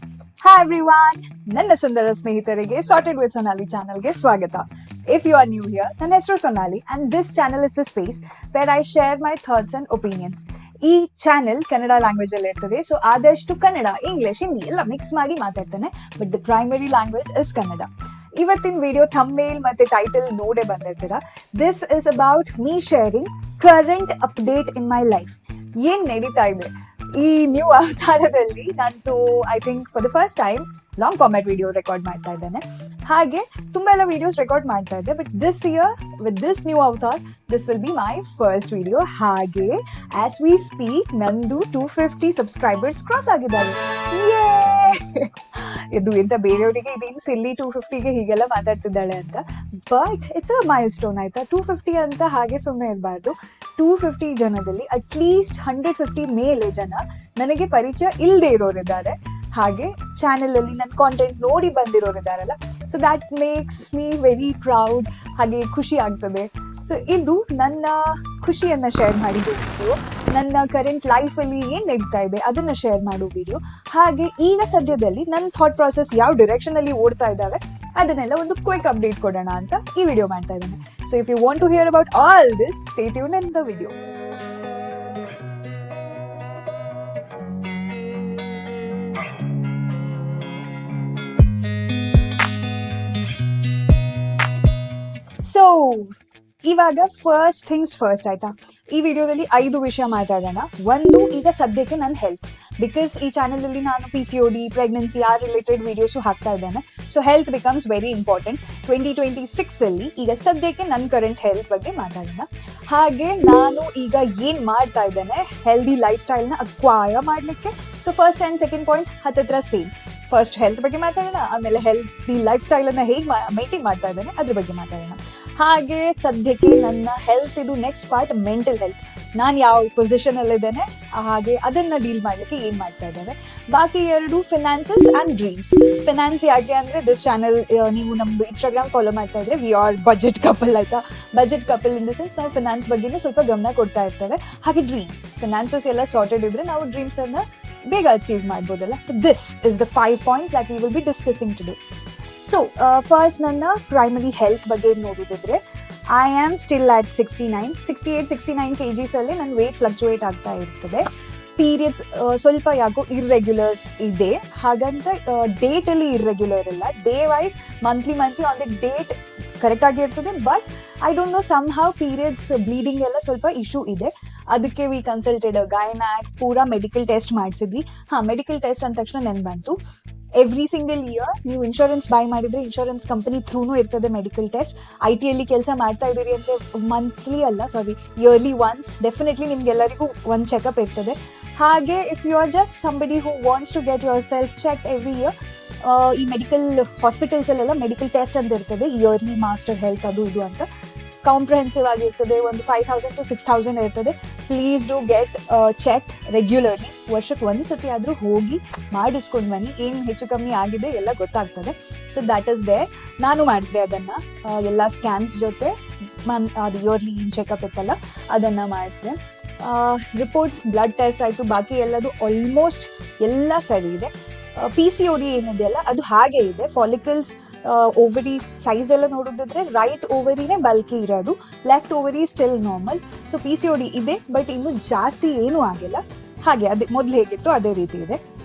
Hi everyone! ನನ್ನ ಸುಂದರ ಸ್ನೇಹಿತರಿಗೆ sorted with Sonauli ಚಾನಲ್ಗೆ ಸ್ವಾಗತ. If you are new here, ನನ್ನ ಹೆಸರು Sonauli and this channel is the space where I share my thoughts and opinions. ಈ channel Kannada language ಅಲ್ಲಿ ಇರ್ತದೆ, ಸೊ ಆದಷ್ಟು ಕನ್ನಡ, ಇಂಗ್ಲಿಷ್, ಹಿಂದಿ ಎಲ್ಲ ಮಿಕ್ಸ್ ಮಾಡಿ ಮಾತಾಡ್ತಾನೆ, but the primary language is Kannada. ಇವತ್ತಿನ ವಿಡಿಯೋ ಥಂಬ್ನೇಲ್ ಮತ್ತೆ ಟೈಟಲ್ ನೋಡೇ ಬಂದಿರ್ತೀರ. This is about me sharing current update in my life. ಏನ್ ನಡೀತಾ ಇದೆ ಈ ನ್ಯೂ ಅವತಾರದಲ್ಲಿ. ನಾನು I think for the first time long format video record ಮಾಡ್ತಾ ಇದ್ದೇನೆ. ಹಾಗೆ ತುಂಬಾ ಎಲ್ಲ ವಿಡಿಯೋಸ್ ರೆಕಾರ್ಡ್ ಮಾಡ್ತಾ ಇದ್ದೆ, but this year with this new avatar this will be my first video. ಹಾಗೆ ಆಸ್ ವಿ ಸ್ಪೀಕ್ ನಂದು 250 ಸಬ್ಸ್ಕ್ರೈಬರ್ಸ್ ಕ್ರಾಸ್ ಆಗಿದ್ದಾರೆ. ಇದು ಎಂತ ಬೇರೆಯವರಿಗೆ ಇದೇನು ಸಿಲ್ಲಿ 250ಗೆ ಹೀಗೆಲ್ಲ ಮಾತಾಡ್ತಿದ್ದಾಳೆ ಅಂತ, but it's a milestone ಆಯ್ತಾ. 250 ಅಂತ ಹಾಗೆ ಸುಮ್ಮನೆ ಇರಬಾರ್ದು. 250 ಜನದಲ್ಲಿ ಅಟ್ಲೀಸ್ಟ್ 150 ಮೇಲೆ ಜನ ನನಗೆ ಪರಿಚಯ ಇಲ್ಲದೆ ಇರೋರಿದ್ದಾರೆ, ಹಾಗೆ ಚಾನೆಲ್ ಅಲ್ಲಿ ನನ್ನ ಕಾಂಟೆಂಟ್ ನೋಡಿ ಬಂದಿರೋರಿದ್ದಾರಲ್ಲ. So that makes me very proud, ಹಾಗೆ ಖುಷಿ ಆಗ್ತದೆ. ಸೊ ಇದು ನನ್ನ ಖುಷಿಯನ್ನು ಶೇರ್ ಮಾಡಿದ ವಿಡಿಯೋ, ನನ್ನ ಕರೆಂಟ್ ಲೈಫಲ್ಲಿ ಏನು ನಡೀತಾ ಇದೆ ಅದನ್ನು ಶೇರ್ ಮಾಡೋ ವಿಡಿಯೋ. ಹಾಗೆ ಈಗ ಸದ್ಯದಲ್ಲಿ ನನ್ನ ಥಾಟ್ ಪ್ರಾಸೆಸ್ ಯಾವ ಡಿರೆಕ್ಷನಲ್ಲಿ ಓಡ್ತಾ ಇದ್ದಾವೆ ಅದನ್ನೆಲ್ಲ ಒಂದು ಕ್ವಿಕ್ ಅಪ್ಡೇಟ್ ಕೊಡೋಣ ಅಂತ ಈ ವಿಡಿಯೋ ಮಾಡ್ತಾ ಇದ್ದೇನೆ. So if you want to hear about all this, stay tuned in the video. So ಇವಾಗ ಫಸ್ಟ್ ಥಿಂಗ್ಸ್ ಫಸ್ಟ್ ಆಯ್ತಾ. ಈ ವಿಡಿಯೋದಲ್ಲಿ 5 ವಿಷಯ ಮಾತಾಡೋಣ. ಒಂದು, ಈಗ ಸದ್ಯಕ್ಕೆ ನನ್ನ ಹೆಲ್ತ್, ಬಿಕಾಸ್ ಈ ಚಾನಲಲ್ಲಿ ನಾನು PCOD, ಪ್ರೆಗ್ನೆನ್ಸಿ ಆ ರಿಲೇಟೆಡ್ ವಿಡಿಯೋಸು ಹಾಕ್ತಾ ಇದ್ದೇನೆ. So health becomes very important 2026 ಅಲ್ಲಿ. ಈಗ ಸದ್ಯಕ್ಕೆ ನನ್ನ ಕರೆಂಟ್ ಹೆಲ್ತ್ ಬಗ್ಗೆ ಮಾತಾಡೋಣ. ಹಾಗೆ ನಾನು ಈಗ ಏನು ಮಾಡ್ತಾ ಇದ್ದೇನೆ ಹೆಲ್ದಿ ಲೈಫ್ ಸ್ಟೈಲ್ನ ಅಕ್ವೈರ್ ಮಾಡಲಿಕ್ಕೆ. So first and second point ಹತ್ತತ್ರ ಸೇಮ್. ಫಸ್ಟ್ ಹೆಲ್ತ್ ಬಗ್ಗೆ ಮಾತಾಡೋಣ, ಆಮೇಲೆ ಹೆಲ್ದಿ ಲೈಫ್ ಸ್ಟೈಲನ್ನು ಹೇಗೆ ಮೇಂಟೈನ್ ಮಾಡ್ತಾ ಇದ್ದೇನೆ ಅದ್ರ ಬಗ್ಗೆ ಮಾತಾಡೋಣ. ಹಾಗೆ ಸದ್ಯಕ್ಕೆ ನನ್ನ ಹೆಲ್ತ್ ಇದು. ನೆಕ್ಸ್ಟ್ ಪಾರ್ಟ್ ಮೆಂಟಲ್ ಹೆಲ್ತ್, ನಾನು ಯಾವ ಪೊಸಿಷನಲ್ಲಿದ್ದೇನೆ, ಹಾಗೆ ಅದನ್ನು ಡೀಲ್ ಮಾಡಲಿಕ್ಕೆ ಏನು ಮಾಡ್ತಾ ಇದ್ದೇವೆ. ಬಾಕಿ 2 ಫಿನಾನ್ಸಸ್ ಆ್ಯಂಡ್ ಡ್ರೀಮ್ಸ್. ಫಿನಾನ್ಸ್ ಯಾಕೆ ಅಂದರೆ ದಿಸ್ ಚಾನಲ್ ನೀವು ನಮ್ಮದು ಇನ್ಸ್ಟಾಗ್ರಾಮ್ ಫಾಲೋ ಮಾಡ್ತಾ ಇದ್ರೆ ವಿ ಆರ್ ಬಜೆಟ್ ಕಪಲ್ ಆಯಿತಾ. Budget couple in the sense ನಾವು ಫಿನಾನ್ಸ್ ಬಗ್ಗೆನೂ ಸ್ವಲ್ಪ ಗಮನ ಕೊಡ್ತಾ ಇರ್ತೇವೆ. ಹಾಗೆ ಡ್ರೀಮ್ಸ್, ಫಿನಾನ್ಸಸ್ ಎಲ್ಲ ಸಾರ್ಟೆಡ್ ಇದ್ದರೆ ನಾವು ಡ್ರೀಮ್ಸನ್ನು ಬೇಗ ಅಚೀವ್ ಮಾಡ್ಬೋದಲ್ಲ. So this is the 5 points that we will be discussing today. So first ನನ್ನ ಪ್ರೈಮರಿ ಹೆಲ್ತ್ ಬಗ್ಗೆ ನೋಡೋದಿದ್ರೆ, I am still at 68-69 kgs ಅಲ್ಲಿ ನನ್ನ ವೇಟ್ ಫ್ಲಕ್ಚುಯೇಟ್ ಆಗ್ತಾ ಇರ್ತದೆ. ಪೀರಿಯಡ್ಸ್ ಸ್ವಲ್ಪ ಯಾಕೋ ಇರ್ರೆಗ್ಯುಲರ್ ಇದೆ, ಹಾಗಂತ ಡೇಟಲ್ಲಿ ಇರ್ರೆಗ್ಯುಲರ್ ಇಲ್ಲ. Day wise monthly on the date ಕರೆಕ್ಟಾಗಿ ಇರ್ತದೆ, but I don't know somehow periods bleeding ಎಲ್ಲ ಸ್ವಲ್ಪ ಇಶ್ಯೂ ಇದೆ. ಅದಕ್ಕೆ ವಿ ಕನ್ಸಲ್ಟೆಡ್ ಗೈನಾಕ್, ಪೂರಾ ಮೆಡಿಕಲ್ ಟೆಸ್ಟ್ ಮಾಡಿಸಿದ್ವಿ. ಮೆಡಿಕಲ್ ಟೆಸ್ಟ್ ಅಂದ ತಕ್ಷಣ ನೆನ್ಪು ಬಂತು, ಎವ್ರಿ ಸಿಂಗಲ್ ಇಯರ್ ನೀವು ಇನ್ಶೂರೆನ್ಸ್ ಬೈ ಮಾಡಿದರೆ ಇನ್ಶೂರೆನ್ಸ್ ಕಂಪನಿ ಥ್ರೂನೂ ಇರ್ತದೆ ಮೆಡಿಕಲ್ ಟೆಸ್ಟ್. IT ಕೆಲಸ ಮಾಡ್ತಾ ಇದ್ದೀರಿ ಅಂದರೆ ಇಯರ್ಲಿ ಒನ್ಸ್ ಡೆಫಿನೆಟ್ಲಿ ನಿಮ್ಗೆಲ್ಲರಿಗೂ ಒಂದು ಚೆಕಪ್ ಇರ್ತದೆ. ಹಾಗೆ if you are just somebody who wants to get yourself check every year, ಈ ಮೆಡಿಕಲ್ ಹಾಸ್ಪಿಟಲ್ಸಲ್ಲೆಲ್ಲ ಮೆಡಿಕಲ್ ಟೆಸ್ಟ್ ಅಂತ ಇರ್ತದೆ, ಇಯರ್ಲಿ ಮಾಸ್ಟರ್ ಹೆಲ್ತ್ ಅದು ಇದು ಅಂತ. ಕಾಂಪ್ರಹೆನ್ಸಿವ್ ಆಗಿರ್ತದೆ, ಒಂದು 5,000 to 6,000 ಇರ್ತದೆ. Please do get check regularly. ವರ್ಷಕ್ಕೆ ಒಂದು ಸತಿ ಆದರೂ ಹೋಗಿ ಮಾಡಿಸ್ಕೊಂಡು ಬನ್ನಿ, ಏನು ಹೆಚ್ಚು ಕಮ್ಮಿ ಆಗಿದೆ ಎಲ್ಲ ಗೊತ್ತಾಗ್ತದೆ. So that is there. ನಾನು ಮಾಡಿಸಿದೆ ಅದನ್ನು, ಎಲ್ಲ ಸ್ಕ್ಯಾನ್ಸ್ ಜೊತೆ ಅದು ಇಯರ್ಲಿ ಏನು ಚೆಕಪ್ ಇತ್ತಲ್ಲ ಅದನ್ನು ಮಾಡಿಸಿದೆ. ರಿಪೋರ್ಟ್ಸ್, ಬ್ಲಡ್ ಟೆಸ್ಟ್ ಆಯಿತು, ಬಾಕಿ ಎಲ್ಲದು ಆಲ್ಮೋಸ್ಟ್ ಎಲ್ಲ ಸರಿ ಇದೆ. PCOD ಏನಿದೆಯಲ್ಲ ಅದು ಹಾಗೆ ಇದೆ. ಫಾಲಿಕಲ್ಸ್, ಓವರಿ ಸೈಜ್ ಎಲ್ಲ ನೋಡೋದಿದ್ರೆ ರೈಟ್ ಓವರಿನೇ ಬಲ್ಕಿ ಇರೋದು, left ovary still normal. So PCOD ಇದೆ, ಬಟ್ ಇನ್ನೂ ಜಾಸ್ತಿ ಏನೂ ಆಗಿಲ್ಲ, ಹಾಗೆ ಅದೇ ಮೊದಲು ಹೇಗಿತ್ತು ಅದೇ ರೀತಿ ಇದೆ.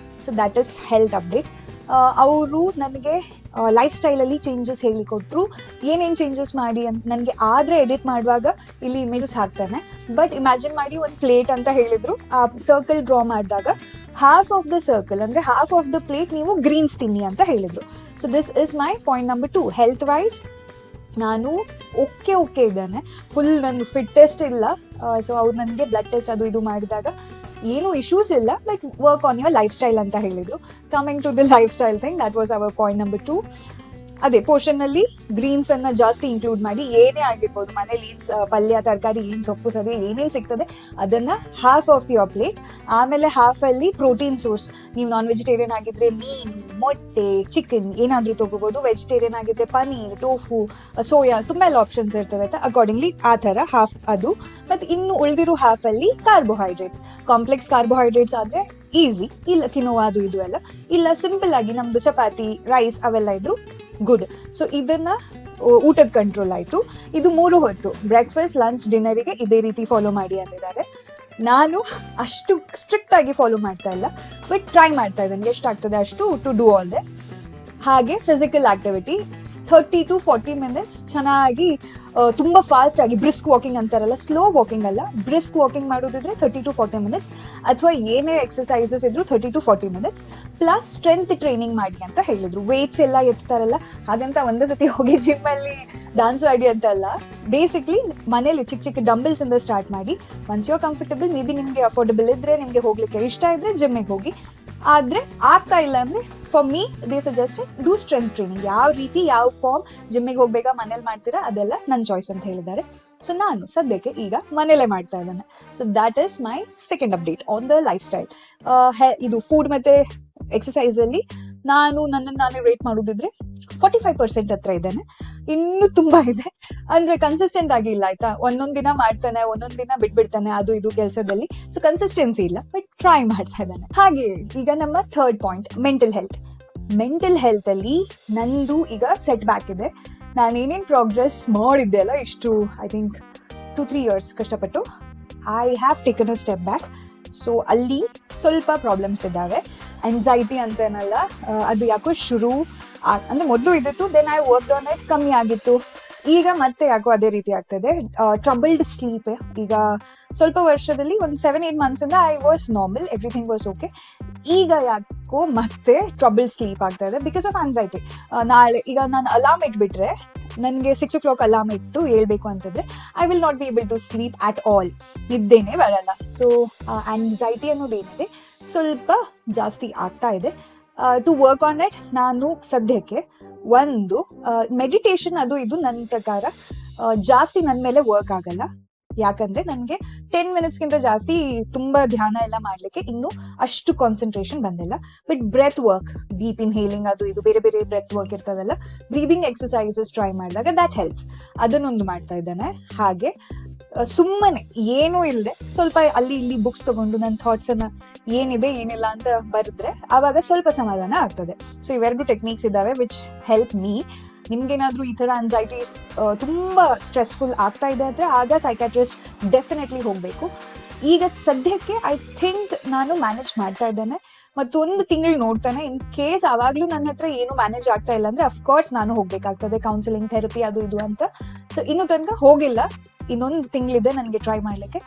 So that is health update. ಅವರು ನನಗೆ ಲೈಫ್ ಸ್ಟೈಲಲ್ಲಿ ಚೇಂಜಸ್ ಹೇಳಿಕೊಟ್ರು, ಏನೇನು ಚೇಂಜಸ್ ಮಾಡಿ ಅಂತ. ನನಗೆ ಆದರೆ ಎಡಿಟ್ ಮಾಡುವಾಗ ಇಲ್ಲಿ ಇಮೇಜಸ್ ಹಾಕ್ತಾನೆ, ಬಟ್ ಇಮ್ಯಾಜಿನ್ ಮಾಡಿ ಒಂದು ಪ್ಲೇಟ್ ಅಂತ ಹೇಳಿದರು. ಆ ಸರ್ಕಲ್ ಡ್ರಾ ಮಾಡಿದಾಗ ಹಾಫ್ ಆಫ್ ದ ಸರ್ಕಲ್ ಅಂದರೆ ಹಾಫ್ ಆಫ್ ದ ಪ್ಲೇಟ್ ನೀವು ಗ್ರೀನ್ಸ್ ತಿನ್ನಿ ಅಂತ ಹೇಳಿದರು. So this is my point number 2. Health wise ನಾನು ಓಕೆ ಇದ್ದೇನೆ, ಫುಲ್ ನನ್ನ ಫಿಟ್ಟೆಸ್ಟ್ ಇಲ್ಲ. ಸೊ ಅವ್ರು ನನಗೆ ಬ್ಲಡ್ ಟೆಸ್ಟ್ ಅದು ಇದು ಮಾಡಿದಾಗ ಏನೂ ಇಶ್ಯೂಸ್ ಇಲ್ಲ, but work on your lifestyle ಅಂತ ಹೇಳಿದರು. Coming to the lifestyle thing, that was our point number 2. ಅದೇ ಪೋರ್ಷನ್ ನಲ್ಲಿ ಗ್ರೀನ್ಸ್ ಅನ್ನ ಜಾಸ್ತಿ ಇನ್ಕ್ಲೂಡ್ ಮಾಡಿ ಏನೇ ಆಗಿರ್ಬೋದು ಮನೇಲಿ ಏನ್ ಪಲ್ಯ ತರಕಾರಿ ಏನ್ ಸೊಪ್ಪು ಸದೆ ಏನೇನ್ ಸಿಗ್ತದೆ ಅದನ್ನ ಹಾಫ್ ಆಫ್ ಯುವರ್ ಪ್ಲೇಟ್. ಆಮೇಲೆ ಹಾಫ್ ಅಲ್ಲಿ ಪ್ರೋಟೀನ್ ಸೋರ್ಸ್, ನೀವು ನಾನ್ ವೆಜಿಟೇರಿಯನ್ ಆಗಿದ್ರೆ ಮೀನು, ಮೊಟ್ಟೆ, ಚಿಕನ್ ಏನಾದ್ರೂ ತಗೋಬಹುದು. ವೆಜಿಟೇರಿಯನ್ ಆಗಿದ್ರೆ ಪನೀರ್, ಟೋಫು, ಸೋಯಾ ತುಂಬಾ ಎಲ್ಲ ಆಪ್ಷನ್ಸ್ ಇರ್ತದೆ ಆಯ್ತಾ. ಅಕಾರ್ಡಿಂಗ್ಲಿ ಆ ತರ ಹಾಫ್ ಅದು. ಮತ್ತೆ ಇನ್ನು ಉಳಿದಿರೋ ಹಾಫ್ ಅಲ್ಲಿ ಕಾರ್ಬೋಹೈಡ್ರೇಟ್ಸ್. ಕಾಂಪ್ಲೆಕ್ಸ್ ಕಾರ್ಬೋಹೈಡ್ರೇಟ್ಸ್ ಆದ್ರೆ ಈಸಿ, ಇಲ್ಲ ಕಿನೋವಾ ಅದು ಇದು ಎಲ್ಲ, ಇಲ್ಲ ಸಿಂಪಲ್ ಆಗಿ ನಮ್ದು ಚಪಾತಿ, ರೈಸ್ ಅವೆಲ್ಲ ಇದ್ರು ಗುಡ್. ಸೊ ಇದನ್ನ ಊಟದ ಕಂಟ್ರೋಲ್ ಆಯ್ತು. ಇದು 3 ಹೊತ್ತು ಬ್ರೇಕ್ಫಾಸ್ಟ್, ಲಂಚ್, ಡಿನ್ನರಿಗೆ ಇದೇ ರೀತಿ ಫಾಲೋ ಮಾಡಿ ಅಂದಿದ್ದಾರೆ. ನಾನು ಅಷ್ಟು ಸ್ಟ್ರಿಕ್ಟ್ ಆಗಿ ಫಾಲೋ ಮಾಡ್ತಾ ಇಲ್ಲ, ಬಟ್ ಟ್ರೈ ಮಾಡ್ತಾ ಇದ್ದೇನೆ ಎಷ್ಟಾಗ್ತದೆ ಅಷ್ಟು ಟು ಡೂ ಆಲ್ ದಿಸ್. ಹಾಗೆ ಫಿಸಿಕಲ್ ಆಕ್ಟಿವಿಟಿ 30 to 40 minutes ಚೆನ್ನಾಗಿ ತುಂಬ ಫಾಸ್ಟ್ ಆಗಿ ಬ್ರಿಸ್ಕ್ ವಾಕಿಂಗ್ ಅಂತಾರಲ್ಲ, ಸ್ಲೋ ವಾಕಿಂಗ್ ಅಲ್ಲ, ಬ್ರಿಸ್ಕ್ ವಾಕಿಂಗ್ ಮಾಡೋದಿದ್ರೆ 30 to 40 minutes, ಅಥವಾ ಏನೇ ಎಕ್ಸಸೈಸಸ್ ಇದ್ರು 30 to 40 minutes. Plus strength training ಮಾಡಿ ಅಂತ ಹೇಳಿದ್ರು. ವೇಟ್ಸ್ ಎಲ್ಲ ಎತ್ತಾರಲ್ಲ ಹಾಗಂತ ಒಂದೇ ಸತಿ ಹೋಗಿ ಜಿಮ್ ಅಲ್ಲಿ ಡಾನ್ಸ್ ಮಾಡಿ ಅಂತ ಅಲ್ಲ. ಬೇಸಿಕ್ಲಿ ಮನೇಲಿ ಚಿಕ್ಕ ಚಿಕ್ಕ ಡಂಬಲ್ಸ್ ಇಂದ ಸ್ಟಾರ್ಟ್ ಮಾಡಿ, once you comfortable, may be ನಿಮ್ಗೆ ಅಫೋರ್ಡಬಲ್ ಇದ್ರೆ, ನಿಮ್ಗೆ ಹೋಗ್ಲಿಕ್ಕೆ ಇಷ್ಟ ಇದ್ರೆ ಜಿಮ್ಮಿಗೆ ಹೋಗಿ. ಆದ್ರೆ ಆಗ್ತಾ ಇಲ್ಲ ಅಂದ್ರೆ for me they suggested do strength training. ಯಾವ ರೀತಿ ಯಾವ ಫಾರ್ಮ್ ಜಿಮ್ಮಿಗೆ ಹೋಗ್ಬೇಕಾ ಮನೇಲಿ ಮಾಡ್ತೀರಾ ಅದೆಲ್ಲ ನನ್ನ ಚಾಯ್ಸ್ ಅಂತ ಹೇಳಿದ್ದಾರೆ. ಸೊ ನಾನು ಸದ್ಯಕ್ಕೆ ಈಗ ಮನೇಲೆ ಮಾಡ್ತಾ ಇದ್ದೇನೆ. So that is my second update on the life style. ಇದು ಫುಡ್ ಮತ್ತೆ ಎಕ್ಸಸೈಸ್ ಅಲ್ಲಿ ನಾನು ನನ್ನನ್ನು ನಾನೇ ರೇಟ್ ಮಾಡೋದಿದ್ರೆ 45% ಹತ್ರ ಇದ್ದೇನೆ. ಇನ್ನೂ ತುಂಬಾ ಇದೆ, ಅಂದ್ರೆ ಕನ್ಸಿಸ್ಟೆಂಟ್ ಆಗಿ ಇಲ್ಲ ಆಯ್ತಾ. ಒಂದೊಂದ್ ದಿನ ಮಾಡ್ತಾನೆ, ಒಂದೊಂದ್ ದಿನ ಬಿಟ್ಬಿಡ್ತಾನೆ, ಅದು ಇದು ಕೆಲಸದಲ್ಲಿ. ಸೊ ಕನ್ಸಿಸ್ಟೆನ್ಸಿ ಇಲ್ಲ, ಬಟ್ ಟ್ರೈ ಮಾಡ್ತಾ ಇದ್ದಾನೆ. ಹಾಗೆ ಈಗ ನಮ್ಮ third point, mental health. Mental health ಅಲ್ಲಿ ನಂದು ಈಗ ಸೆಟ್ ಬ್ಯಾಕ್ ಇದೆ. ನಾನೇನೇನು ಪ್ರೋಗ್ರೆಸ್ ಮಾಡಿದ್ದೆ ಅಲ್ಲ ಇಷ್ಟು ಐ ಥಿಂಕ್ 2-3 years ಕಷ್ಟಪಟ್ಟು, I have taken a step back. So ಅಲ್ಲಿ ಸ್ವಲ್ಪ ಪ್ರಾಬ್ಲಮ್ಸ್ ಇದ್ದಾವೆ. ಆಂಗ್ಸೈಟಿ ಅಂತೇನಲ್ಲ, ಅದು ಯಾಕೋ ಶುರು ಅಂದ್ರೆ ಮೊದಲು ಇದ್ದಿತ್ತು, then I work on it, ಕಮ್ಮಿ ಆಗಿತ್ತು. ಈಗ ಮತ್ತೆ ಯಾಕೋ ಅದೇ ರೀತಿ ಆಗ್ತದೆ. Troubled sleep. ಈಗ ಸ್ವಲ್ಪ ವರ್ಷದಲ್ಲಿ ಒಂದು 7-8 months ಇಂದ I was normal, everything was okay. ಈಗ ಯಾಕೋ ಮತ್ತೆ ಟ್ರಬಲ್ಡ್ ಸ್ಲೀಪ್ ಆಗ್ತಾ ಇದೆ ಬಿಕಾಸ್ ಆಫ್ ಆಂಗ್ಸೈಟಿ. ನಾಳೆ ಈಗ ನಾನು ಅಲಾರ್ಮ್ ಇಟ್ಬಿಟ್ರೆ, ನನಗೆ 6 o'clock ಅಲಾರ್ಮ್ ಇಟ್ಟು ಹೇಳ್ಬೇಕು ಅಂತಂದ್ರೆ I will not be able to sleep at all, ನಿದ್ದೆನೇ ಬರಲ್ಲ. ಸೊ ಆಂಗ್ಸೈಟಿ ಅನ್ನೋದೇನಿದೆ ಸ್ವಲ್ಪ ಜಾಸ್ತಿ ಆಗ್ತಾ ಇದೆ. ಟು ವರ್ಕ್ ಆನ್ ಇಟ್ ನಾನು ಸದ್ಯಕ್ಕೆ ಒಂದು ಮೆಡಿಟೇಷನ್ ಅದು ಇದು ನನ್ನ ಪ್ರಕಾರ ಜಾಸ್ತಿ ನನ್ನ ಮೇಲೆ ವರ್ಕ್ ಆಗಲ್ಲ. ಯಾಕಂದ್ರೆ ನನಗೆ 10 minutesಗಿಂತ ಜಾಸ್ತಿ ತುಂಬಾ ಧ್ಯಾನ ಎಲ್ಲ ಮಾಡ್ಲಿಕ್ಕೆ ಇನ್ನೂ ಅಷ್ಟು ಕಾನ್ಸಂಟ್ರೇಷನ್ ಬಂದಿಲ್ಲ. But breath work, deep inhaling ಅದು ಇದು ಬೇರೆ ಬೇರೆ ಬ್ರೆತ್ ವರ್ಕ್ ಇರ್ತದಲ್ಲ, ಬ್ರೀದಿಂಗ್ ಎಕ್ಸಸೈಸಸ್ ಟ್ರೈ ಮಾಡಿದಾಗ ದಟ್ ಹೆಲ್ಪ್ಸ್, ಅದನ್ನೊಂದು ಮಾಡ್ತಾ ಇದ್ದಾನೆ. ಹಾಗೆ ಸುಮ್ಮನೆ ಏನೂ ಇಲ್ಲದೆ ಸ್ವಲ್ಪ ಅಲ್ಲಿ ಇಲ್ಲಿ ಬುಕ್ಸ್ ತಗೊಂಡು ನನ್ನ ಥಾಟ್ಸ್ ಅನ್ನ ಏನಿದೆ ಏನಿಲ್ಲ ಅಂತ ಬರೆದ್ರೆ ಆವಾಗ ಸ್ವಲ್ಪ ಸಮಾಧಾನ ಆಗ್ತದೆ. ಸೊ ಇವೆರಡು ಟೆಕ್ನಿಕ್ಸ್ ಇದಾವೆ ವಿಚ್ ಹೆಲ್ಪ್ ಮೀ. ನಿಮ್ಗೇನಾದ್ರೂ ಈ ತರ ಆಂಗ್ಸೈಟಿ ತುಂಬಾ ಸ್ಟ್ರೆಸ್ಫುಲ್ ಆಗ್ತಾ ಇದೆ ಅಂದ್ರೆ ಆಗ ಸೈಕಾಟ್ರಿಸ್ಟ್ ಡೆಫಿನೆಟ್ಲಿ ಹೋಗ್ಬೇಕು. ಈಗ ಸದ್ಯಕ್ಕೆ ಐ ಥಿಂಕ್ ನಾನು ಮ್ಯಾನೇಜ್ ಮಾಡ್ತಾ ಇದ್ದೇನೆ. ಮತ್ತೊಂದು ತಿಂಗಳು ನೋಡ್ತಾನೆ, ಇನ್ ಕೇಸ್ ಆವಾಗ್ಲೂ ನನ್ನ ಹತ್ರ ಏನು ಮ್ಯಾನೇಜ್ ಆಗ್ತಾ ಇಲ್ಲ ಅಂದ್ರೆ ಅಫ್ಕೋರ್ಸ್ ನಾನು ಹೋಗ್ಬೇಕಾಗ್ತದೆ ಕೌನ್ಸಿಲಿಂಗ್, ಥೆರಪಿ ಅದು ಇದು ಅಂತ. ಸೊ ಇನ್ನು ತನಕ ಹೋಗಿಲ್ಲ, ಇನ್ನೊಂದು ತಿಂಗಳಿದೆ ನನಗೆ ಟ್ರೈ ಮಾಡ್ಲಿಕ್ಕೆ.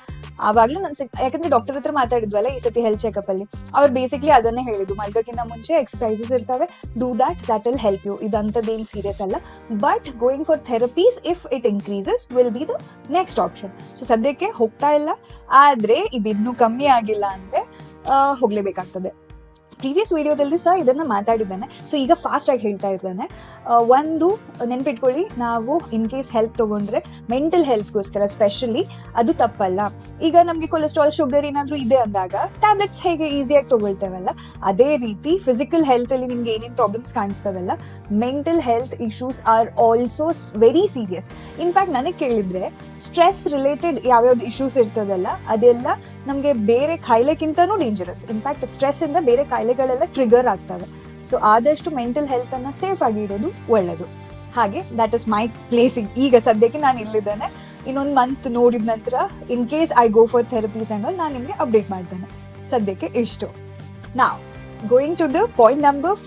ಆವಾಗ್ಲೂ ಯಾಕಂದ್ರೆ ಡಾಕ್ಟರ್ ಹತ್ರ ಮಾತಾಡಿದ್ವಲ್ಲ ಈ ಸತಿ ಹೆಲ್ತ್ ಚೆಕಪ್ ಅಲ್ಲಿ, ಅವ್ರು ಬೇಸಿಕ್ಲಿ ಅದನ್ನೇ ಹೇಳಿದ್ದು, ಮಲ್ಗಕ್ಕಿಂತ ಮುಂಚೆ ಎಕ್ಸಸೈಸಸ್ ಇರ್ತವೆ, do that will help you. ಇದಂತದೇನು ಸೀರಿಯಸ್ ಅಲ್ಲ, but going for therapies if it increases will be the next option. So ಸದ್ಯಕ್ಕೆ ಹೋಗ್ತಾ ಇಲ್ಲ, ಆದ್ರೆ ಇದಿನ್ನೂ ಕಮ್ಮಿ ಆಗಿಲ್ಲ ಅಂದ್ರೆ ಹೋಗ್ಲೇಬೇಕಾಗ್ತದೆ. ಪ್ರೀವಿಯಸ್ ವಿಡಿಯೋದಲ್ಲಿ ಸಹ ಇದನ್ನ ಮಾತಾಡಿದ್ದಾನೆ. ಸೊ ಈಗ ಫಾಸ್ಟ್ ಆಗಿ ಹೇಳ್ತಾ ಇದ್ದಾನೆ. ಒಂದು ನೆನ್ಪಿಟ್ಕೊಳ್ಳಿ, ನಾವು ಇನ್ ಕೇಸ್ ಹೆಲ್ತ್ ತಗೊಂಡ್ರೆ ಮೆಂಟಲ್ ಹೆಲ್ತ್ಗೋಸ್ಕರ ಸ್ಪೆಷಲಿ ಅದು ತಪ್ಪಲ್ಲ. ಈಗ ನಮಗೆ ಕೊಲೆಸ್ಟ್ರಾಲ್, ಶುಗರ್ ಏನಾದರೂ ಇದೆ ಅಂದಾಗ ಟ್ಯಾಬ್ಲೆಟ್ಸ್ ಹೇಗೆ ಈಸಿಯಾಗಿ ತಗೊಳ್ತೇವಲ್ಲ, ಅದೇ ರೀತಿ ಫಿಸಿಕಲ್ ಹೆಲ್ತ್ ಅಲ್ಲಿ ನಿಮ್ಗೆ ಏನೇನು ಪ್ರಾಬ್ಲಮ್ಸ್ ಕಾಣಿಸ್ತದಲ್ಲ, mental health issues are also very serious. In fact ನನಗೆ ಕೇಳಿದ್ರೆ ಸ್ಟ್ರೆಸ್ ರಿಲೇಟೆಡ್ ಯಾವ್ಯಾವ್ದು ಇಶ್ಯೂಸ್ ಇರ್ತದಲ್ಲ ಅದೆಲ್ಲ ನಮಗೆ ಬೇರೆ ಕಾಯಿಲೆಗಿಂತನೂ ಡೇಂಜರಸ್. ಇನ್ಫ್ಯಾಕ್ಟ್ ಸ್ಟ್ರೆಸ್ ಇಂದ ಬೇರೆ ಕಾಯಿಲೆಗಳೆಲ್ಲ ಟ್ರಿಗರ್ ಆಗ್ತವೆ. ಸೊ ಆದಷ್ಟು ಮೆಂಟಲ್ ಹೆಲ್ತ್ ಅನ್ನ ಸೇಫ್ ಆಗಿ ಇಡೋದು ಒಳ್ಳೆಯದು. ಹಾಗೆ ದಟ್ ಇಸ್ ಮೈ ಪ್ಲೇಸಿಂಗ್. ಈಗ ಸದ್ಯಕ್ಕೆ ನಾನು ಇಲ್ಲಿದ್ದೇನೆ. ಇನ್ನೊಂದು ಮಂತ್ ನೋಡಿದ ನಂತರ in case I go for therapies and all ನಾನು ನಿಮಗೆ ಅಪ್ಡೇಟ್ ಮಾಡ್ತೇನೆ. ಸದ್ಯಕ್ಕೆ ಇಷ್ಟು. ನಾವ್ going to the point number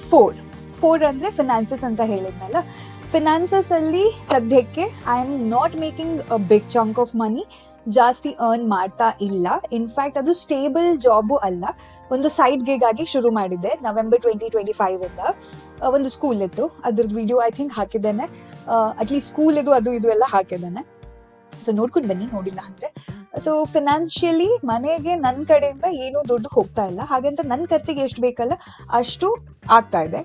4 ಅಂದ್ರೆ ಫಿನಾನ್ಸಸ್ ಅಂತ ಹೇಳಿದ್ನಲ್ಲ. ಫಿನಾನ್ಸಸ್ ಅಲ್ಲಿ ಸದ್ಯಕ್ಕೆ I am not making a big chunk of money, ಜಾಸ್ತಿ ಅರ್ನ್ ಮಾಡ್ತಾ ಇಲ್ಲ. ಇನ್ಫ್ಯಾಕ್ಟ್ ಅದು ಸ್ಟೇಬಲ್ ಜಾಬು ಅಲ್ಲ, ಒಂದು ಸೈಡ್ ಗಿಗ್ ಆಗಿ ಶುರು ಮಾಡಿದ್ದೆ November 2025 ಇಂದ. ಒಂದು ಸ್ಕೂಲ್ ಇತ್ತು, ಅದ್ರದ್ದು ವಿಡಿಯೋ ಐ ಥಿಂಕ್ ಹಾಕಿದ್ದೇನೆ, ಅಟ್ಲೀಸ್ಟ್ ಸ್ಕೂಲ್ ಇದು ಅದು ಇದು ಎಲ್ಲ ಹಾಕಿದ್ದೇನೆ. ಸೊ ನೋಡ್ಕೊಂಡು ಬನ್ನಿ ನೋಡಿಲ್ಲ ಅಂದ್ರೆ. ಸೊ ಫಿನಾನ್ಷಿಯಲಿ ಮನೆಗೆ ನನ್ನ ಕಡೆಯಿಂದ ಏನೂ ದುಡ್ಡು ಹೋಗ್ತಾ ಇಲ್ಲ, ಹಾಗಂತ ನನ್ನ ಖರ್ಚಿಗೆ ಎಷ್ಟು ಬೇಕಲ್ಲ ಅಷ್ಟು ಆಗ್ತಾ ಇದೆ.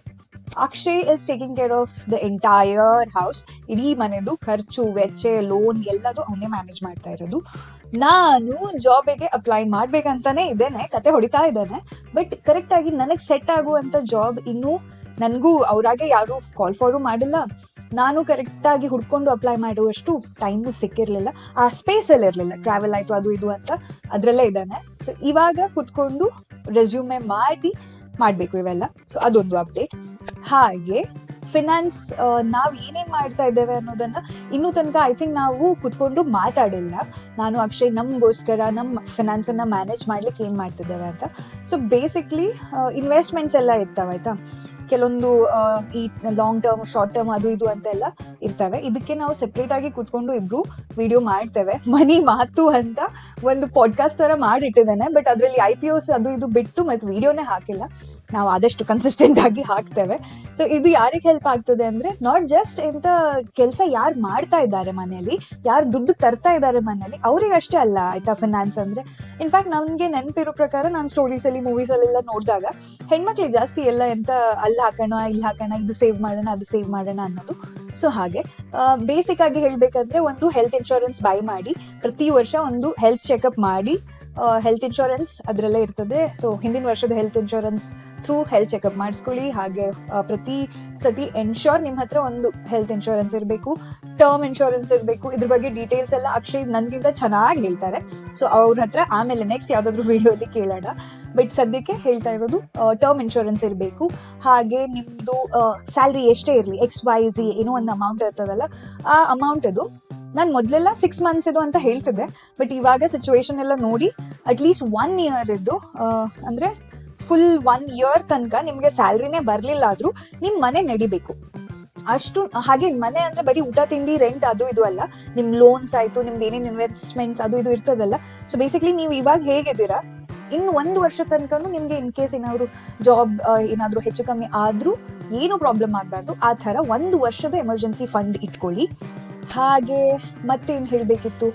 Akshay is taking care of the entire house. ಇಡೀ ಮನೆದು ಖರ್ಚು ವೆಚ್ಚ ಲೋನ್ ಎಲ್ಲದು ಅವನೇ ಮ್ಯಾನೇಜ್ ಮಾಡ್ತಾ ಇರೋದು. ನಾನು ಜಾಬಿಗೆ ಅಪ್ಲೈ ಮಾಡ್ಬೇಕಂತಾನೆ ಇದ್ದೇನೆ, ಕತೆ ಹೊಡಿತಾ ಇದ್ದೇನೆ. ಬಟ್ ಕರೆಕ್ಟ್ ಆಗಿ ನನಗೆ ಸೆಟ್ ಆಗುವಂತ ಜಾಬ್ ಇನ್ನೂ ನನಗೂ ಅವ್ರಾಗೆ ಯಾರು ಕಾಲ್ ಫಾರು ಮಾಡಿಲ್ಲ. ನಾನು ಕರೆಕ್ಟಾಗಿ ಹುಡ್ಕೊಂಡು ಅಪ್ಲೈ ಮಾಡುವಷ್ಟು ಟೈಮು ಸಿಕ್ಕಿರಲಿಲ್ಲ, ಆ ಸ್ಪೇಸಲ್ಲಿ ಇರಲಿಲ್ಲ. ಟ್ರಾವೆಲ್ ಆಯಿತು ಅದು ಇದು ಅಂತ ಅದರಲ್ಲೇ ಇದ್ದಾನೆ. ಸೊ ಇವಾಗ ಕುತ್ಕೊಂಡು ರೆಸ್ಯೂಮೆ ಮಾಡಬೇಕು ಇವೆಲ್ಲ. ಸೊ ಅದೊಂದು ಅಪ್ಡೇಟ್. ಹಾಗೆ ಫಿನಾನ್ಸ್ ನಾವು ಏನೇನು ಮಾಡ್ತಾ ಇದ್ದೇವೆ ಅನ್ನೋದನ್ನು ಇನ್ನೂ ತನಕ ಐ ಥಿಂಕ್ ನಾವು ಕುತ್ಕೊಂಡು ಮಾತಾಡಿಲ್ಲ. ನಾನು ಅಕ್ಷಯ್ ನಮಗೋಸ್ಕರ ನಮ್ಮ ಫಿನಾನ್ಸನ್ನು ಮ್ಯಾನೇಜ್ ಮಾಡ್ಲಿಕ್ಕೆ ಏನು ಮಾಡ್ತಿದ್ದೇವೆ ಅಂತ. ಸೊ ಬೇಸಿಕ್ಲಿ ಇನ್ವೆಸ್ಟ್ಮೆಂಟ್ಸ್ ಎಲ್ಲ ಇರ್ತಾವೆ ಆಯಿತಾ. ಕೆಲವೊಂದು ಈ ಲಾಂಗ್ ಟರ್ಮ್ ಶಾರ್ಟ್ ಟರ್ಮ್ ಅದು ಇದು ಅಂತ ಎಲ್ಲ ಇರ್ತವೆ. ಇದಕ್ಕೆ ನಾವು ಸೆಪ್ರೇಟ್ ಆಗಿ ಕೂತ್ಕೊಂಡು ಇಬ್ರು ವಿಡಿಯೋ ಮಾಡ್ತೇವೆ. ಮನಿ ಮಾತು ಅಂತ ಒಂದು ಪಾಡ್ಕಾಸ್ಟ್ ತರ ಮಾಡಿಟ್ಟಿದ್ದೇನೆ, ಬಟ್ ಅದರಲ್ಲಿ IPOs ಅದು ಇದು ಬಿಟ್ಟು ಮತ್ತೆ ವಿಡಿಯೋನೇ ಹಾಕಿಲ್ಲ. ನಾವು ಆದಷ್ಟು ಕನ್ಸಿಸ್ಟೆಂಟ್ ಆಗಿ ಹಾಕ್ತೇವೆ. ಸೊ ಇದು ಯಾರಿಗೆ ಹೆಲ್ಪ್ ಆಗ್ತದೆ ಅಂದ್ರೆ, ನಾಟ್ ಜಸ್ಟ್ ಎಂತ ಕೆಲಸ ಯಾರು ಮಾಡ್ತಾ ಇದ್ದಾರೆ ಮನೆಯಲ್ಲಿ, ಯಾರು ದುಡ್ಡು ತರ್ತಾ ಇದ್ದಾರೆ ಮನೆಯಲ್ಲಿ, ಅವ್ರಿಗೆ ಅಷ್ಟೇ ಅಲ್ಲ ಆಯ್ತಾ ಫಿನಾನ್ಸ್ ಅಂದ್ರೆ. ಇನ್ಫ್ಯಾಕ್ಟ್ ನಮ್ಗೆ ನೆನಪಿರೋ ಪ್ರಕಾರ ನಾನು ಸ್ಟೋರೀಸ್ ಅಲ್ಲಿ ಮೂವೀಸ್ ಅಲ್ಲೆಲ್ಲ ನೋಡಿದಾಗ ಹೆಣ್ಮಕ್ಳಿಗೆ ಜಾಸ್ತಿ ಎಲ್ಲ ಎಂತ ಅಲ್ಲಿ ಹಾಕೋಣ ಇಲ್ಲಿ ಹಾಕೋಣ, ಇದು ಸೇವ್ ಮಾಡೋಣ ಅದು ಸೇವ್ ಮಾಡೋಣ ಅನ್ನೋದು. ಸೊ ಹಾಗೆ ಬೇಸಿಕ್ ಆಗಿ ಹೇಳ್ಬೇಕಂದ್ರೆ ಒಂದು ಹೆಲ್ತ್ ಇನ್ಶೂರೆನ್ಸ್ ಬೈ ಮಾಡಿ, ಪ್ರತಿ ವರ್ಷ ಒಂದು ಹೆಲ್ತ್ ಚೆಕಪ್ ಮಾಡಿ. ಹೆಲ್ತ್ ಇನ್ಶೂರೆನ್ಸ್ ಅದರಲ್ಲೇ ಇರ್ತದೆ. ಸೊ ಹಿಂದಿನ ವರ್ಷದ health insurance through health checkup ಮಾಡಿಸ್ಕೊಳ್ಳಿ. ಹಾಗೆ ಪ್ರತಿ ಸತಿ ಎನ್ಶೋರ್ ನಿಮ್ಮ ಹತ್ರ ಒಂದು ಹೆಲ್ತ್ ಇನ್ಶೂರೆನ್ಸ್ ಇರಬೇಕು, ಟರ್ಮ್ ಇನ್ಶೂರೆನ್ಸ್ ಇರಬೇಕು. ಇದ್ರ ಬಗ್ಗೆ ಡೀಟೇಲ್ಸ್ ಎಲ್ಲ ಅಕ್ಷಯ್ ನನಗಿಂತ ಚೆನ್ನಾಗಿ ಹೇಳ್ತಾರೆ. ಸೊ ಅವ್ರ ಹತ್ರ ಆಮೇಲೆ ನೆಕ್ಸ್ಟ್ ಯಾವುದಾದ್ರೂ ವಿಡಿಯೋಲಿ ಕೇಳೋಣ. ಬಟ್ ಸದ್ಯಕ್ಕೆ ಹೇಳ್ತಾ ಇರೋದು ಟರ್ಮ್ ಇನ್ಶೂರೆನ್ಸ್ ಇರಬೇಕು. ಹಾಗೆ ನಿಮ್ಮದು ಸ್ಯಾಲ್ರಿ ಎಷ್ಟೇ ಇರಲಿ, XYZ ಏನೋ ಒಂದು ಅಮೌಂಟ್ ಇರ್ತದಲ್ಲ, ಆ ಅಮೌಂಟ್ ಅದು ನಾನು ಮೊದಲೆಲ್ಲ 6 months ಇದು ಅಂತ ಹೇಳ್ತಿದ್ದೆ. ಬಟ್ ಇವಾಗ ಸಿಚುವೇಶನ್ ಎಲ್ಲ ನೋಡಿ ಅಟ್ಲೀಸ್ಟ್ 1 year ಇದ್ದು ಅಂದರೆ ಫುಲ್ 1 year ತನಕ ನಿಮಗೆ ಸ್ಯಾಲ್ರಿನೇ ಬರಲಿಲ್ಲ ಆದರೂ ನಿಮ್ಮ ಮನೆ ನಡಿಬೇಕು ಅಷ್ಟು. ಹಾಗೆ ಮನೆ ಅಂದರೆ ಬರೀ ಊಟ ತಿಂಡಿ ರೆಂಟ್ ಅದು ಇದು ಅಲ್ಲ, ನಿಮ್ಮ ಲೋನ್ಸ್ ಆಯಿತು, ನಿಮ್ದು ಏನೇನು ಇನ್ವೆಸ್ಟ್ಮೆಂಟ್ಸ್ ಅದು ಇದು ಇರ್ತದಲ್ಲ. ಸೊ ಬೇಸಿಕ್ಲಿ ನೀವು ಇವಾಗ ಹೇಗಿದ್ದೀರಾ, ಇನ್ನು 1 ವರ್ಷ ತನಕನೂ ನಿಮಗೆ ಇನ್ ಕೇಸ್ ಏನಾದ್ರು ಜಾಬ್ ಏನಾದರೂ ಹೆಚ್ಚು ಕಮ್ಮಿ ಆದರೂ ಏನು ಪ್ರಾಬ್ಲಮ್ ಆಗಬಾರ್ದು. ಆ ಥರ 1 ವರ್ಷದ ಎಮರ್ಜೆನ್ಸಿ ಫಂಡ್ ಇಟ್ಕೊಳ್ಳಿ. ಹಾಗೆ ಮತ್ತೇನು ಹೇಳಬೇಕಿತ್ತು,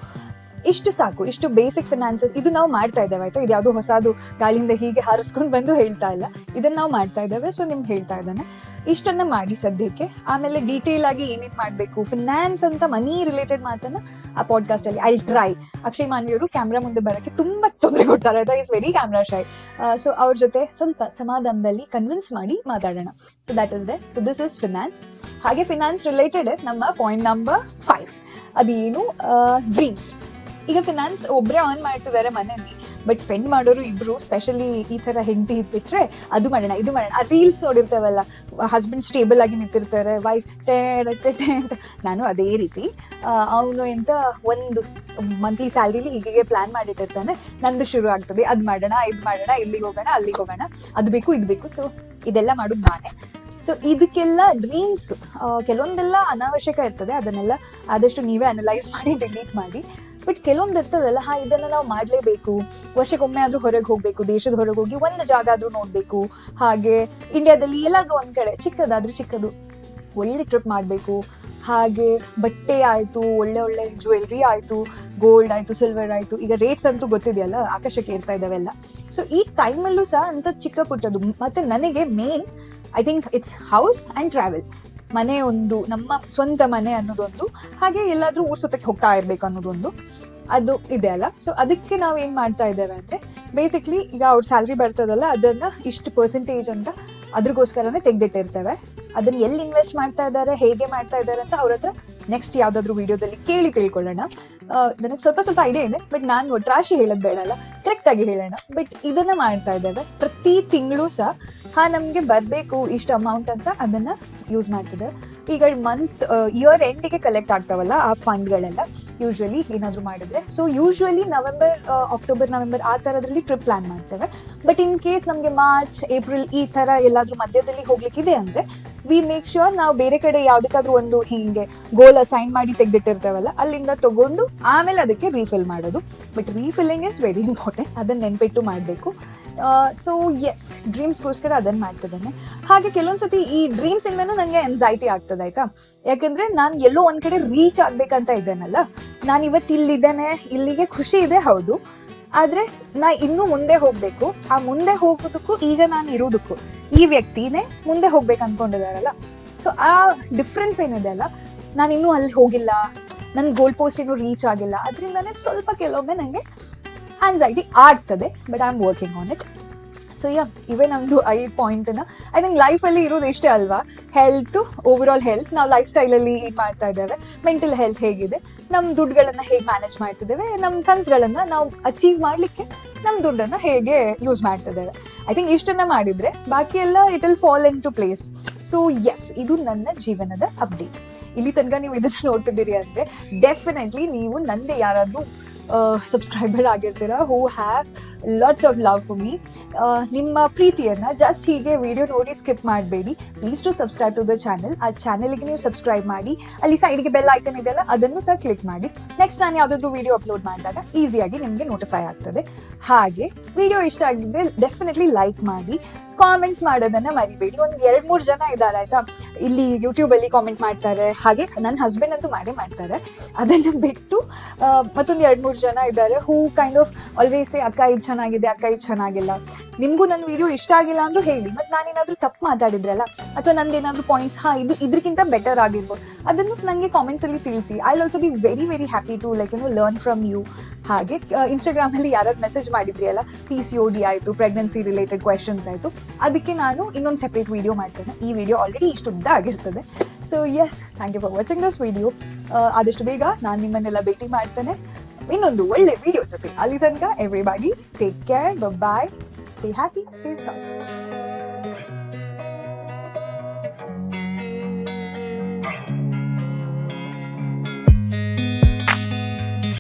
ಇಷ್ಟು ಸಾಕು. ಇಷ್ಟು ಬೇಸಿಕ್ ಫಿನಾನ್ಸಸ್ ಇದು ನಾವು ಮಾಡ್ತಾ ಇದ್ದೇವೆ ಆಯ್ತಾ. ಇದು ಯಾವುದು ಹೊಸದು ಗಾಳಿಯಿಂದ ಹೀಗೆ ಹಾರಿಸ್ಕೊಂಡು ಬಂದು ಹೇಳ್ತಾ ಇಲ್ಲ, ಇದನ್ನು ನಾವು ಮಾಡ್ತಾ ಇದ್ದೇವೆ. ಸೊ ನಿಮ್ಗೆ ಹೇಳ್ತಾ ಇದ್ದಾನೆ ಇಷ್ಟನ್ನು ಮಾಡಿ ಸದ್ಯಕ್ಕೆ. ಆಮೇಲೆ ಡೀಟೇಲ್ ಆಗಿ ಏನೇನು ಮಾಡಬೇಕು ಫಿನಾನ್ಸ್ ಅಂತ ಮನಿ ರಿಲೇಟೆಡ್ ಮಾತನ್ನು ಆ ಪಾಡ್ಕಾಸ್ಟಲ್ಲಿ ಐ ಟ್ರೈ. ಅಕ್ಷಯ್ ಮಾನ್ವಿಯವರು ಕ್ಯಾಮ್ರಾ ಮುಂದೆ ಬರೋಕ್ಕೆ ತುಂಬ ತೊಂದರೆ ಕೊಡ್ತಾರೆ ಆಯ್ತಾ, is very camera shy. So ಅವ್ರ ಜೊತೆ ಸ್ವಲ್ಪ ಸಮಾಧಾನದಲ್ಲಿ ಕನ್ವಿನ್ಸ್ ಮಾಡಿ ಮಾತಾಡೋಣ. So that is there. So this is finance. ಹಾಗೆ ಫಿನಾನ್ಸ್ ರಿಲೇಟೆಡ್ ನಮ್ಮ ಪಾಯಿಂಟ್ ನಂಬರ್ 5 ಅದೇನು, ಡ್ರೀಮ್ಸ್. ಈಗ ಫಿನಾನ್ಸ್ ಒಬ್ಬರೇ ಅರ್ನ್ ಮಾಡ್ತಿದ್ದಾರೆ ಮನೆಯಲ್ಲಿ, ಬಟ್ ಸ್ಪೆಂಡ್ ಮಾಡೋರು ಇಬ್ರು. ಸ್ಪೆಷಲಿ ಈ ಥರ ಹೆಂಡತಿ ಇದ್ಬಿಟ್ರೆ ಅದು ಮಾಡೋಣ ಇದು ಮಾಡೋಣ. ಆ ರೀಲ್ಸ್ ನೋಡಿರ್ತೇವಲ್ಲ, ಹಸ್ಬೆಂಡ್ ಸ್ಟೇಬಲ್ ಆಗಿ ನಿಂತಿರ್ತಾರೆ, ವೈಫ್ ಟೆಂಟ್. ನಾನು ಅದೇ ರೀತಿ. ಅವನು ಎಂತ ಒಂದು ಮಂತ್ಲಿ ಸ್ಯಾಲ್ರಿಲಿ ಹೀಗೆ ಪ್ಲ್ಯಾನ್ ಮಾಡಿಟ್ಟಿರ್ತಾನೆ, ನಂದು ಶುರು ಆಗ್ತದೆ, ಅದು ಮಾಡೋಣ ಇದು ಮಾಡೋಣ, ಇಲ್ಲಿಗೆ ಹೋಗೋಣ ಅಲ್ಲಿಗೆ ಹೋಗೋಣ, ಅದು ಬೇಕು ಇದು ಬೇಕು. ಸೊ ಇದೆಲ್ಲ ಮಾಡೋದು ನಾನೇ. ಸೊ ಇದಕ್ಕೆಲ್ಲ ಡ್ರೀಮ್ಸ್ ಕೆಲವೊಂದೆಲ್ಲ ಅನಾವಶ್ಯಕ ಇರ್ತದೆ, ಅದನ್ನೆಲ್ಲ ಆದಷ್ಟು ನೀವೇ ಅನಲೈಸ್ ಮಾಡಿ ಡಿಲೀಟ್ ಮಾಡಿ. ಬಟ್ ಕೆಲವೊಂದು ಇರ್ತದಲ್ಲ, ಇದನ್ನು ನಾವು ಮಾಡಲೇಬೇಕು, ವರ್ಷಕ್ಕೊಮ್ಮೆ ಆದರೂ ಹೊರಗೆ ಹೋಗಬೇಕು, ದೇಶದ ಹೊರಗೆ ಹೋಗಿ ಒಂದು ಜಾಗ ಆದರೂ ನೋಡಬೇಕು. ಹಾಗೆ ಇಂಡಿಯಾದಲ್ಲಿ ಎಲ್ಲಾದರೂ ಒಂದು ಕಡೆ ಚಿಕ್ಕದಾದರೂ ಚಿಕ್ಕದು ಒಳ್ಳೆ ಟ್ರಿಪ್ ಮಾಡಬೇಕು. ಹಾಗೆ ಬಟ್ಟೆ ಆಯಿತು, ಒಳ್ಳೆ ಒಳ್ಳೆ ಜ್ಯುವೆಲ್ರಿ ಆಯಿತು, ಗೋಲ್ಡ್ ಆಯಿತು, ಸಿಲ್ವರ್ ಆಯಿತು. ಈಗ ರೇಟ್ಸ್ ಅಂತೂ ಗೊತ್ತಿದೆಯಲ್ಲ, ಆಕಾಶಕ್ಕೆ ಇರ್ತಾ ಇದ್ದಾವೆಲ್ಲ. ಸೊ ಈ ಟೈಮಲ್ಲೂ ಸಹ ಅಂತ ಚಿಕ್ಕ ಪುಟ್ಟದು. ಮತ್ತು ನನಗೆ main I think it's house and travel. ಮನೆ ಒಂದು, ನಮ್ಮ ಸ್ವಂತ ಮನೆ ಅನ್ನೋದೊಂದು, ಹಾಗೆ ಎಲ್ಲಾದರೂ ಊರು ಸುತ್ತಕ್ಕೆ ಹೋಗ್ತಾ ಇರಬೇಕು ಅನ್ನೋದೊಂದು, ಅದು ಇದೆ ಅಲ್ಲ. ಸೊ ಅದಕ್ಕೆ ನಾವು ಏನು ಮಾಡ್ತಾ ಇದ್ದೇವೆ ಅಂದರೆ, ಬೇಸಿಕ್ಲಿ ಈಗ ಅವ್ರ ಸ್ಯಾಲ್ರಿ ಬರ್ತದಲ್ಲ, ಅದನ್ನು ಇಷ್ಟು ಪರ್ಸೆಂಟೇಜ್ ಅಂತ ಅದ್ರಗೋಸ್ಕರನೇ ತೆಗೆದಿಟ್ಟಿರ್ತೇವೆ. ಅದನ್ನು ಎಲ್ಲಿ ಇನ್ವೆಸ್ಟ್ ಮಾಡ್ತಾ ಇದ್ದಾರೆ, ಹೇಗೆ ಮಾಡ್ತಾ ಇದ್ದಾರೆ ಅಂತ ಅವ್ರ ಹತ್ರ ನೆಕ್ಸ್ಟ್ ಯಾವುದಾದ್ರೂ ವಿಡಿಯೋದಲ್ಲಿ ಕೇಳಿ ತಿಳ್ಕೊಳ್ಳೋಣ. ನನಗೆ ಸ್ವಲ್ಪ ಐಡಿಯಾ ಇದೆ, ಬಟ್ ನಾನು ಒಟ್ರಾಶಿ ಹೇಳೋದು ಬೇಡಲ್ಲ, ಕರೆಕ್ಟಾಗಿ ಹೇಳೋಣ. ಬಟ್ ಇದನ್ನು ಮಾಡ್ತಾ ಇದ್ದೇವೆ ಪ್ರತಿ ತಿಂಗಳು ಸಹ. ನಮಗೆ ಬರಬೇಕು ಇಷ್ಟು ಅಮೌಂಟ್ ಅಂತ ಅದನ್ನು ಯೂಸ್ ಮಾಡ್ತಿದ್ದೇವೆ. ಈಗ ಇಯರ್ ಎಂಡಿಗೆ ಕಲೆಕ್ಟ್ ಆಗ್ತಾವಲ್ಲ ಆ ಫಂಡ್ಗಳೆಲ್ಲ, ಯೂಶ್ವಲಿ ಏನಾದರೂ ಮಾಡಿದ್ರೆ. ಸೊ ಯೂಶ್ವಲಿ ಅಕ್ಟೋಬರ್ ನವೆಂಬರ್ ಆ ಥರದ್ರಲ್ಲಿ ಟ್ರಿಪ್ ಪ್ಲ್ಯಾನ್ ಮಾಡ್ತೇವೆ. ಬಟ್ ಇನ್ ಕೇಸ್ ನಮಗೆ ಮಾರ್ಚ್ ಏಪ್ರಿಲ್ ಈ ಥರ ಎಲ್ಲಾದರೂ ಮಧ್ಯದಲ್ಲಿ ಹೋಗ್ಲಿಕ್ಕಿದೆ ಅಂದರೆ ವಿ ಮೇಕ್ ಶ್ಯೂರ್ ನಾವು ಬೇರೆ ಕಡೆ ಯಾವುದಕ್ಕಾದ್ರೂ ಒಂದು ಹಿಂಗೆ ಗೋಲ್ ಅಸೈನ್ ಮಾಡಿ ತೆಗೆದಿಟ್ಟಿರ್ತೇವಲ್ಲ, ಅಲ್ಲಿಂದ ತಗೊಂಡು ಆಮೇಲೆ ಅದಕ್ಕೆ ರೀಫಿಲ್ ಮಾಡೋದು. But refilling is very important, ಅದನ್ನು ನೆನ್ಪಿಟ್ಟು ಮಾಡಬೇಕು. ಸೊ ಎಸ್, ಡ್ರೀಮ್ಸ್ಗೋಸ್ಕರ ಅದನ್ನು ಮಾಡ್ತಿದ್ದೇನೆ. ಹಾಗೆ ಕೆಲವೊಂದ್ಸತಿ ಈ ಡ್ರೀಮ್ಸಿಂದನೂ ನನಗೆ ಎನ್ಸೈಟಿ ಆಗ್ತದೆ ಆಯ್ತಾ. ಯಾಕಂದರೆ ನಾನು ಎಲ್ಲೋ ಒಂದು ಕಡೆ ರೀಚ್ ಆಗಬೇಕಂತ ಇದ್ದೇನಲ್ಲ, ನಾನು ಇವತ್ತು ಇಲ್ಲಿದ್ದೇನೆ, ಇಲ್ಲಿಗೆ ಖುಷಿ ಇದೆ ಹೌದು, ಆದರೆ ನಾ ಇನ್ನೂ ಮುಂದೆ ಹೋಗಬೇಕು. ಆ ಮುಂದೆ ಹೋಗೋದಕ್ಕೂ ಈಗ ನಾನು ಇರೋದಕ್ಕೂ ಈ ವ್ಯಕ್ತಿನೇ ಮುಂದೆ ಹೋಗ್ಬೇಕು ಅನ್ಕೊಂಡಿದಾರಲ್ಲ. ಸೊ ಆ ಡಿಫ್ರೆನ್ಸ್ ಏನಿದೆ ಅಲ್ಲ, ನಾನು ಇನ್ನೂ ಅಲ್ಲಿ ಹೋಗಿಲ್ಲ, ನನ್ನ ಗೋಲ್ ಪೋಸ್ಟ್ ಇನ್ನೂ ರೀಚ್ ಆಗಿಲ್ಲ, ಅದರಿಂದನೇ ಸ್ವಲ್ಪ ಕೆಲವೊಮ್ಮೆ ನನಗೆ ಆನ್ಸೈಟಿ ಆಗ್ತದೆ. But I am working on it. So ಇವೇ ನಮ್ಮದು 5 ಪಾಯಿಂಟನ್ನ. ಐ ಥಿಂಕ್ ಲೈಫಲ್ಲಿ ಇರೋದು ಇಷ್ಟೇ ಅಲ್ವಾ, ಹೆಲ್ತು, ಓವರ್ ಆಲ್ ಹೆಲ್ತ್, ನಾವು ಲೈಫ್ ಸ್ಟೈಲಲ್ಲಿ ಏನು ಮಾಡ್ತಾ ಇದ್ದೇವೆ, ಮೆಂಟಲ್ ಹೆಲ್ತ್ ಹೇಗಿದೆ, ನಮ್ಮ ದುಡ್ಡುಗಳನ್ನು ಹೇಗೆ ಮ್ಯಾನೇಜ್ ಮಾಡ್ತಿದ್ದೇವೆ, ನಮ್ಮ ಕನಸುಗಳನ್ನು ನಾವು ಅಚೀವ್ ಮಾಡಲಿಕ್ಕೆ ನಮ್ಮ ದುಡ್ಡನ್ನು ಹೇಗೆ ಯೂಸ್ ಮಾಡ್ತಿದ್ದೇವೆ. ಐ ಥಿಂಕ್ ಇಷ್ಟನ್ನು ಮಾಡಿದರೆ ಬಾಕಿ ಎಲ್ಲ it will fall into place. So yes, ಇದು ನನ್ನ ಜೀವನದ ಅಪ್ಡೇಟ್. ಇಲ್ಲಿ ತನಕ ನೀವು ಇದನ್ನು ನೋಡ್ತಿದ್ದೀರಿ ಅಂದರೆ ಡೆಫಿನೆಟ್ಲಿ ನೀವು ನಂದೇ ಯಾರಾದರೂ ಸಬ್ಸ್ಕ್ರೈಬರ್ ಆಗಿರ್ತೀರ who have lots of love for me. ನಿಮ್ಮ ಪ್ರೀತಿಯನ್ನು ಜಸ್ಟ್ ಹೀಗೆ ವಿಡಿಯೋ ನೋಡಿ ಸ್ಕಿಪ್ ಮಾಡಬೇಡಿ. Please to subscribe to the channel. ಆ ಚಾನಲ್ಗೆ ನೀವು ಸಬ್ಸ್ಕ್ರೈಬ್ ಮಾಡಿ, ಅಲ್ಲಿ ಸೈಡ್ಗೆ ಬೆಲ್ ಐಕನ್ ಇದೆಯಲ್ಲ ಅದನ್ನು ಸಹ ಕ್ಲಿಕ್ ಮಾಡಿ. ನೆಕ್ಸ್ಟ್ ನಾನು ಯಾವುದಾದ್ರೂ ವಿಡಿಯೋ ಅಪ್ಲೋಡ್ ಮಾಡಿದಾಗ ಈಸಿಯಾಗಿ ನಿಮಗೆ ನೋಟಿಫೈ ಆಗ್ತದೆ. ಹಾಗೆ ವಿಡಿಯೋ ಇಷ್ಟ ಆಗಿದ್ರೆ ಡೆಫಿನೆಟ್ಲಿ ಲೈಕ್ ಮಾಡಿ, ಕಾಮೆಂಟ್ಸ್ ಮಾಡೋದನ್ನು ಮರಿಬೇಡಿ. ಒಂದು 2-3 ಜನ ಇದ್ದಾರೆ ಆಯಿತಾ, ಇಲ್ಲಿ ಯೂಟ್ಯೂಬಲ್ಲಿ ಕಾಮೆಂಟ್ ಮಾಡ್ತಾರೆ, ಹಾಗೆ ನನ್ನ ಹಸ್ಬೆಂಡ್ ಅಂತೂ ಮಾಡೇ ಮಾಡ್ತಾರೆ. ಅದನ್ನು ಬಿಟ್ಟು ಮತ್ತೊಂದು 2-3 ಜನ ಇದ್ದಾರೆ ಹೂ ಕೈಂಡ್ ಆಫ್ ಆಲ್ವೇಸ್ ಅಕ್ಕ ಇದು ಚೆನ್ನಾಗಿದೆ, ಅಕ್ಕ ಇದು ಚೆನ್ನಾಗಿಲ್ಲ. ನಿಮಗೂ ನನ್ನ ವಿಡಿಯೋ ಇಷ್ಟ ಆಗಿಲ್ಲ ಅಂದರೂ ಹೇಳಿ, ಮತ್ತು ನಾನೇನಾದರೂ ತಪ್ಪು ಮಾತಾಡಿದ್ರಲ್ಲ ಅಥವಾ ನಂದೇನಾದರೂ ಪಾಯಿಂಟ್ಸ್ ಇದು ಇದಕ್ಕಿಂತ ಬೆಟರ್ ಆಗಿರ್ಬೋದು, ಅದನ್ನು ನನಗೆ ಕಾಮೆಂಟ್ಸಲ್ಲಿ ತಿಳಿಸಿ. I will also be very very happy to learn from you. ಹಾಗೆ ಇನ್ಸ್ಟಾಗ್ರಾಮಲ್ಲಿ ಯಾರು ಮೆಸೇಜ್ ಮಾಡಿದ್ರಿ ಅಲ್ಲ, PCOD ಆಯಿತು, ಪ್ರೆಗ್ನೆನ್ಸಿ ರಿಲೇಟೆಡ್ ಕ್ವೆಶನ್ಸ್ ಆಯಿತು, ಅದಕ್ಕೆ ನಾನು ಇನ್ನೊಂದು ಸೆಪ್ರೇಟ್ ವಿಡಿಯೋ ಮಾಡ್ತೇನೆ. ಈ ವಿಡಿಯೋ ಆಲ್ರೆಡಿ ಇಷ್ಟುದ್ದ ಆಗಿರ್ತದೆ. So yes, thank you for watching this video. ಆದಷ್ಟು ಬೇಗ ನಾನು ನಿಮ್ಮನ್ನೆಲ್ಲ ಭೇಟಿ ಮಾಡ್ತೇನೆ ಇನ್ನೊಂದು ಒಳ್ಳೆ ವಿಡಿಯೋ ಜೊತೆ. ಅಲ್ಲಿ ತನಕ ಎವ್ರಿಬಡಿ ಟೇಕ್ ಕೇರ್, ಬಾಯ್, ಸ್ಟೇ ಹ್ಯಾಪಿ, ಸ್ಟೇ ಸಾಫ್ಟ್.